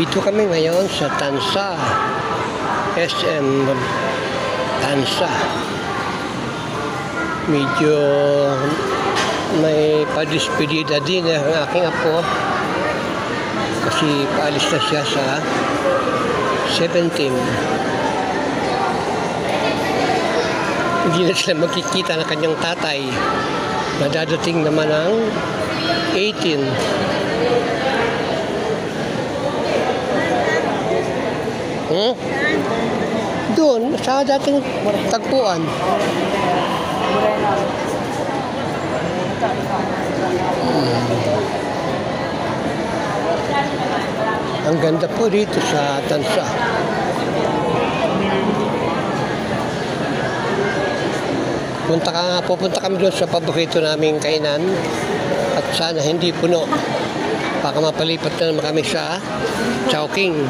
Dito kami ngayon sa Tansa, SM Tansa. Medyo may padispedida din ang aking apo kasi paalis na siya sa 17. Hindi na sila magkikita ng kanyang tatay. Madadating naman ang 18. Doon, sa dating tagpuan. Ang ganda po dito sa Tansa. Pupunta kami doon sa paborito naming kainan at sana hindi puno. Baka mapalipat na naman kami sa Chowking.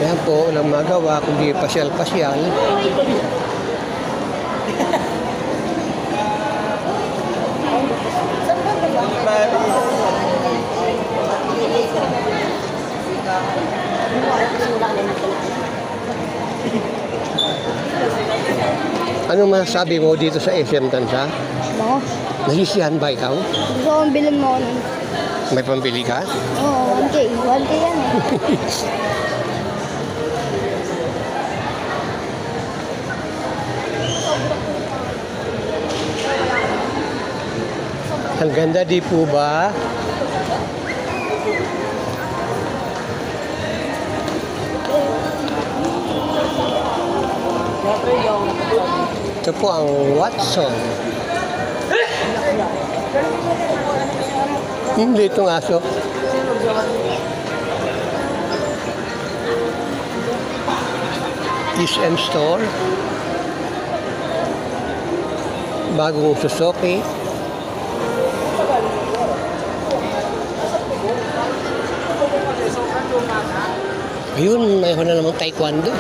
Ayan po, walang magawa kundi pasyal-pasyal. Anong masasabi mo dito sa SM Tansa? Mo? Nasisiyahan ba ikaw? Gusto kong bilhin mo nun. May pambili ka? Oo, 1K. 1K yan eh. Ang ganda di po ba? Ito po ang Watson. Hindi itong aso. SM Store. Bagong Suzuki. Ayun, mayroon na namang taekwondo.